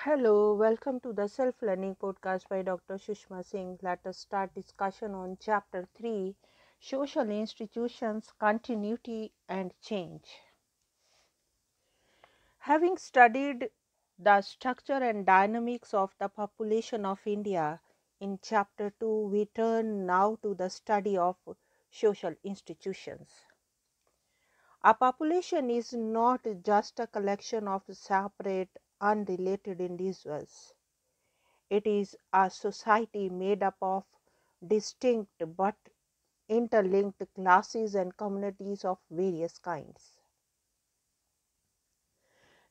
Hello, welcome to the Self Learning Podcast by Dr. Sushma Singh. Let us start discussion on Chapter 3 Social Institutions, Continuity and Change. Having studied the structure and dynamics of the population of India in Chapter 2, we turn now to the study of social institutions. A population is not just a collection of separate, unrelated individuals. It is a society made up of distinct but interlinked classes and communities of various kinds.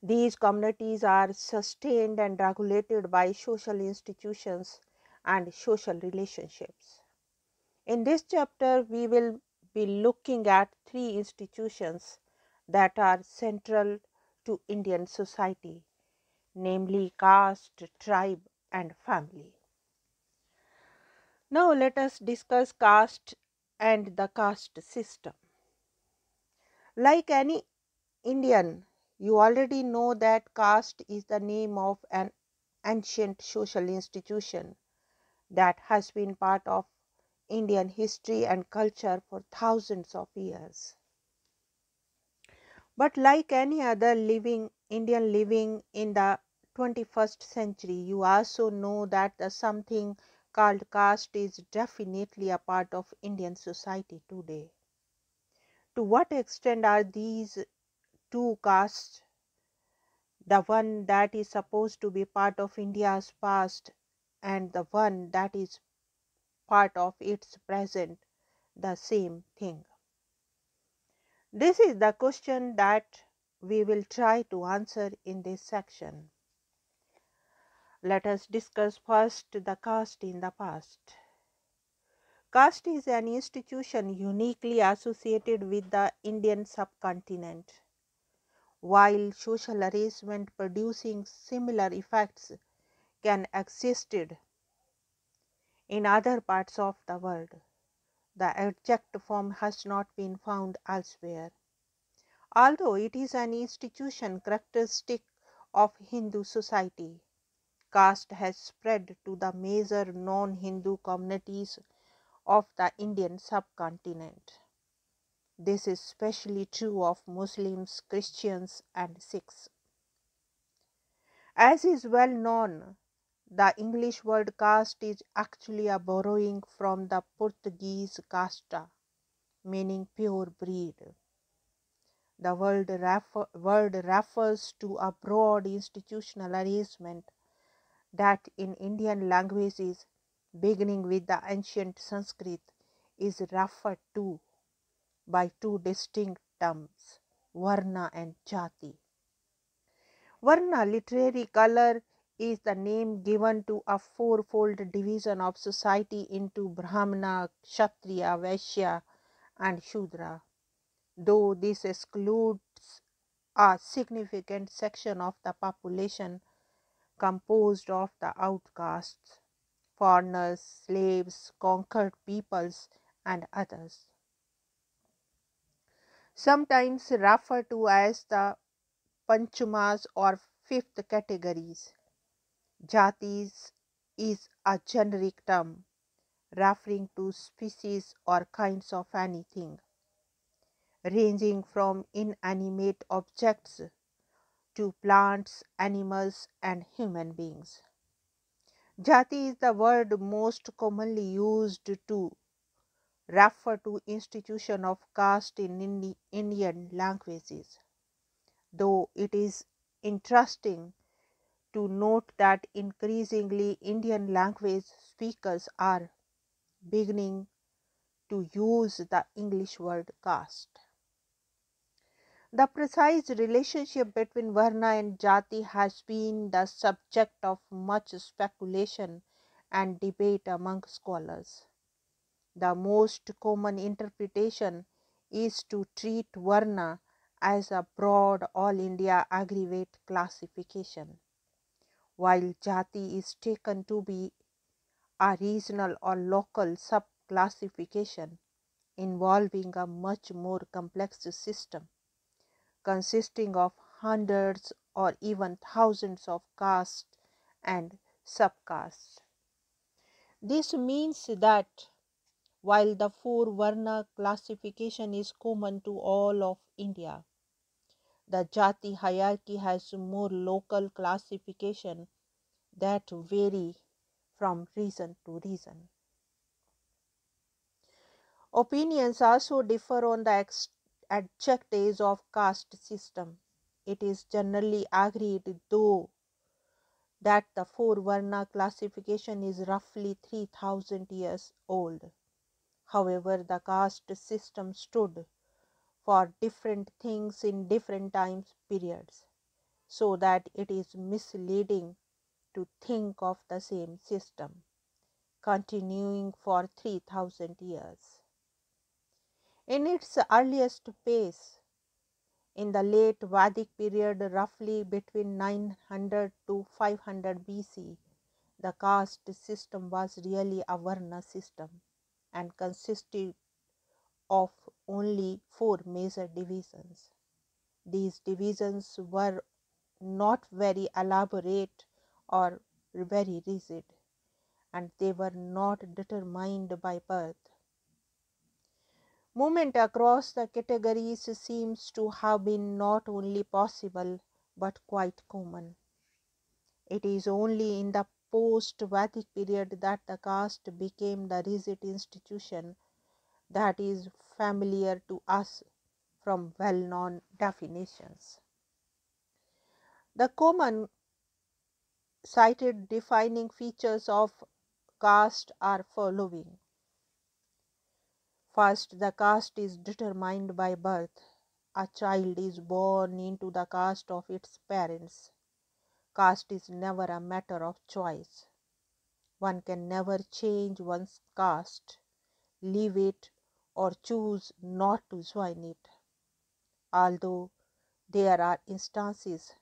These communities are sustained and regulated by social institutions and social relationships. In this chapter, we will be looking at three institutions that are central to Indian society, namely caste, tribe, and family. Now let us discuss caste and the caste system. Like any Indian, you already know that caste is the name of an ancient social institution that has been part of Indian history and culture for thousands of years. But like any other living Indian living in the 21st century, you also know that the something called caste is definitely a part of Indian society today. To what extent are these two castes, the one that is supposed to be part of India's past and the one that is part of its present, the same thing? This is the question that we will try to answer in this section. Let us discuss first the caste in the past. Caste is an institution uniquely associated with the Indian subcontinent. While social arrangement producing similar effects can existed in other parts of the world, the exact form has not been found elsewhere. Although it is an institution characteristic of Hindu society, caste has spread to the major non-Hindu communities of the Indian subcontinent. This is especially true of Muslims, Christians, and Sikhs. As is well known, the English word caste is actually a borrowing from the Portuguese casta, meaning pure breed. The word refers to a broad institutional arrangement that in Indian languages, beginning with the ancient Sanskrit, is referred to by two distinct terms, Varna and Jati. Varna, literary color, is the name given to a fourfold division of society into Brahmana, Kshatriya, Vaishya, and Shudra. Though this excludes a significant section of the population composed of the outcasts, foreigners, slaves, conquered peoples, and others. Sometimes referred to as the Panchamas or fifth categories. Jatis is a generic term referring to species or kinds of anything, ranging from inanimate objects to plants, animals, and human beings. Jati is the word most commonly used to refer to institution of caste in Indian languages, though it is interesting to note that increasingly Indian language speakers are beginning to use the English word caste. The precise relationship between Varna and Jati has been the subject of much speculation and debate among scholars. The most common interpretation is to treat Varna as a broad all India aggregate classification, while Jati is taken to be a regional or local sub-classification involving a much more complex system consisting of hundreds or even thousands of castes and subcastes. This means that while the four Varna classification is common to all of India, the Jati hierarchy has more local classification that vary from region to region. Opinions also differ on the adjectives of caste system. It is generally agreed, though, that the four Varna classification is roughly 3000 years old. However, the caste system stood for different things in different time periods, so that it is misleading to think of the same system continuing for 3000 years. In its earliest phase, in the late Vedic period, roughly between 900 to 500 BC, the caste system was really a Varna system and consisted of only four major divisions. These divisions were not very elaborate or very rigid, and they were not determined by birth. Movement across the categories seems to have been not only possible but quite common. It is only in the post-Vedic period that the caste became the rigid institution that is familiar to us from well-known definitions. The common cited defining features of caste are following. First, the caste is determined by birth. A child is born into the caste of its parents. Caste is never a matter of choice. One can never change one's caste, leave it, or choose not to join it. Although there are instances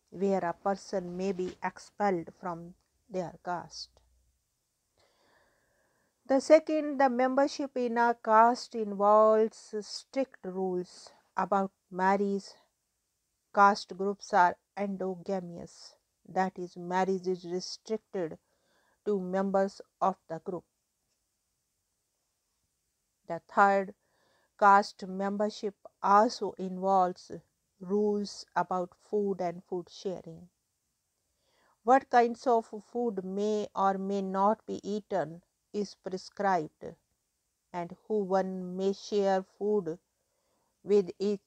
where a person may be expelled from their caste. The second, the membership in a caste involves strict rules about marriage. Caste groups are endogamous, that is, marriage is restricted to members of the group. The third, caste membership also involves rules about food and food sharing. What kinds of food may or may not be eaten is prescribed, and who one may share food with is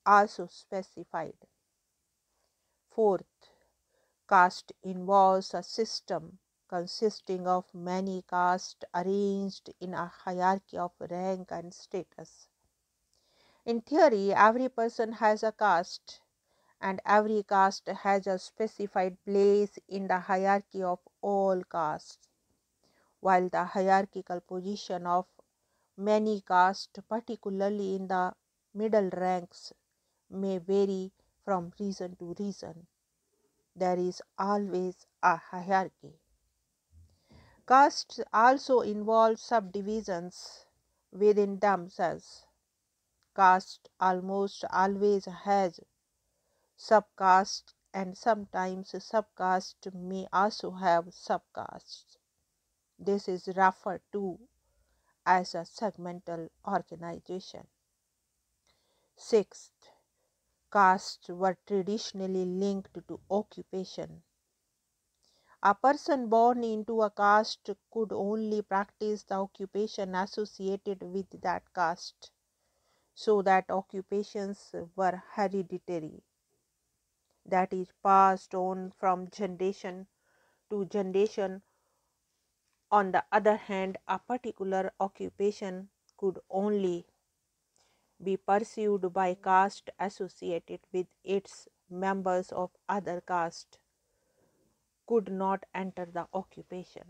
also specified. Fourth, caste involves a system consisting of many castes arranged in a hierarchy of rank and status. In theory, every person has a caste, and every caste has a specified place in the hierarchy of all castes. While the hierarchical position of many castes, particularly in the middle ranks, may vary from region to region, there is always a hierarchy. Castes also involve subdivisions within themselves. Caste almost always has subcaste, and sometimes subcaste may also have subcastes. This is referred to as a segmental organization. Sixth, castes were traditionally linked to occupation. A person born into a caste could only practice the occupation associated with that caste, so that occupations were hereditary, that is, passed on from generation to generation. On the other hand, a particular occupation could only be pursued by caste associated with its members of other caste could not enter the occupation.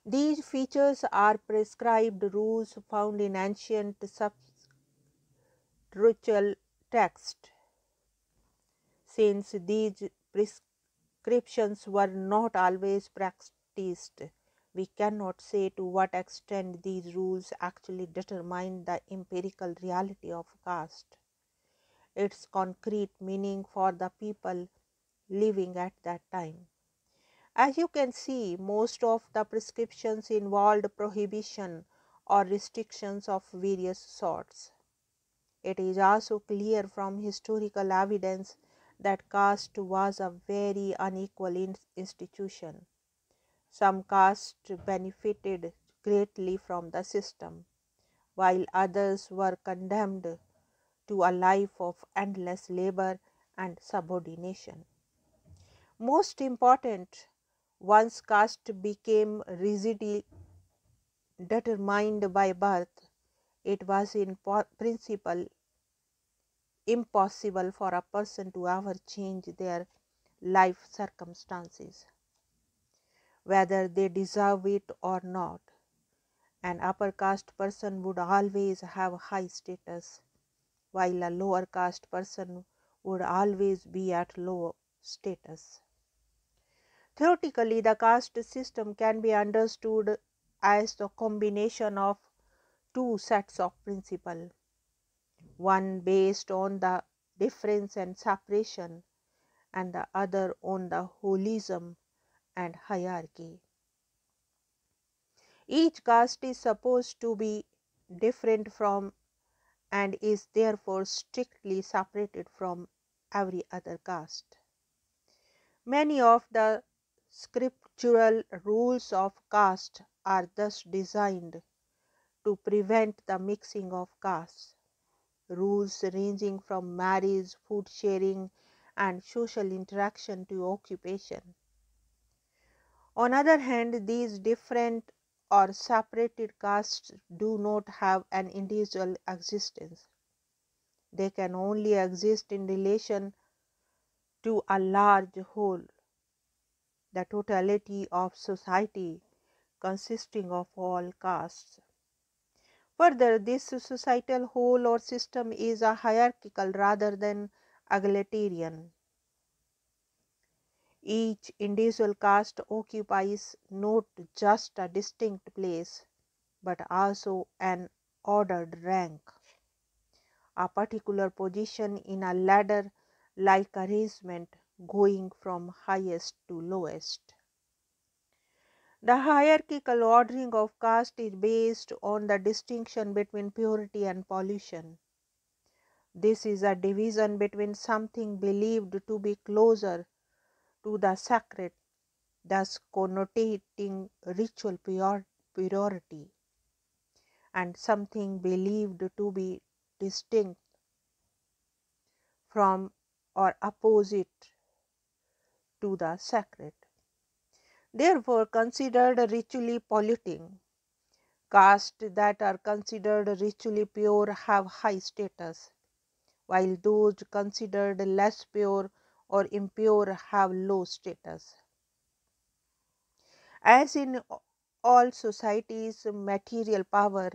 These features are prescribed rules found in ancient scriptural texts. Since these prescriptions were not always practiced, we cannot say to what extent these rules actually determine the empirical reality of caste. Its concrete meaning for the people living at that time. As you can see, most of the prescriptions involved prohibition or restrictions of various sorts. It is also clear from historical evidence that caste was a very unequal institution. Some castes benefited greatly from the system, while others were condemned to a life of endless labor and subordination. Most important, once caste became rigidly determined by birth, it was in principle impossible for a person to ever change their life circumstances, whether they deserve it or not. An upper caste person would always have high status, while a lower caste person would always be at low status. Theoretically, the caste system can be understood as the combination of two sets of principles, one based on the difference and separation, and the other on the holism and hierarchy. Each caste is supposed to be different from and is therefore strictly separated from every other caste. Many of the scriptural rules of caste are thus designed to prevent the mixing of castes. Rules ranging from marriage, food sharing, and social interaction to occupation. On the other hand, these different or separated castes do not have an individual existence. They can only exist in relation to a large whole, the totality of society consisting of all castes. Further, this societal whole or system is a hierarchical rather than egalitarian. Each individual caste occupies not just a distinct place, but also an ordered rank, a particular position in a ladder like arrangement going from highest to lowest. The hierarchical ordering of caste is based on the distinction between purity and pollution. This is a division between something believed to be closer to the sacred, thus connotating ritual purity, and something believed to be distinct from or opposite to the sacred, therefore considered ritually polluting. Castes that are considered ritually pure have high status, while those considered less pure or impure have low status. As in all societies, material power,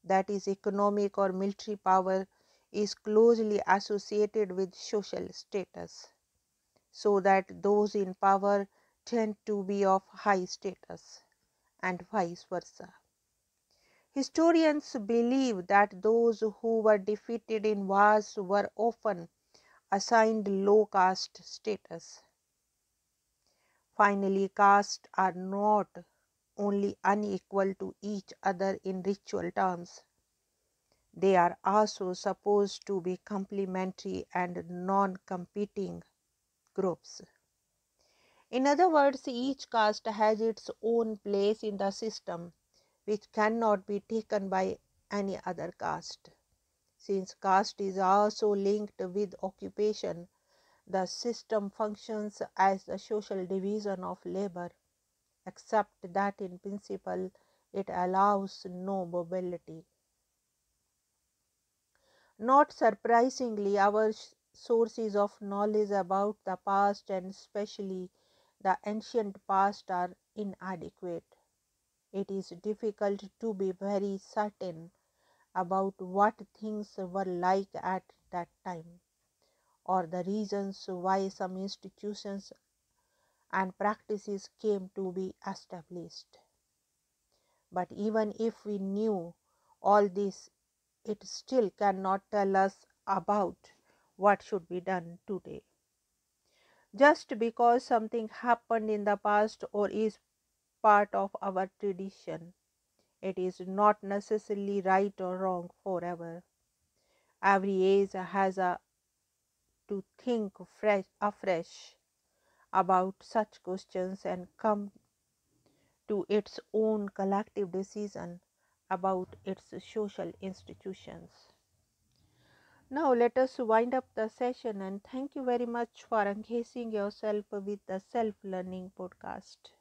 that is, economic or military power, is closely associated with social status, so that those in power tend to be of high status, and vice versa. Historians believe that those who were defeated in wars were often assigned low caste status. Finally, castes are not only unequal to each other in ritual terms, they are also supposed to be complementary and non-competing groups. In other words, each caste has its own place in the system, which cannot be taken by any other caste. Since caste is also linked with occupation, the system functions as a social division of labor, except that in principle it allows no mobility. Not surprisingly, our sources of knowledge about the past, and especially the ancient past, are inadequate. It is difficult to be very certain about what things were like at that time, or the reasons why some institutions and practices came to be established. But even if we knew all this, it still cannot tell us about what should be done today. just because something happened in the past or is part of our tradition. It is not necessarily right or wrong forever. Every age has a to think afresh about such questions and come to its own collective decision about its social institutions. Now, let us wind up the session and thank you very much for engaging yourself with the Self Learning Podcast.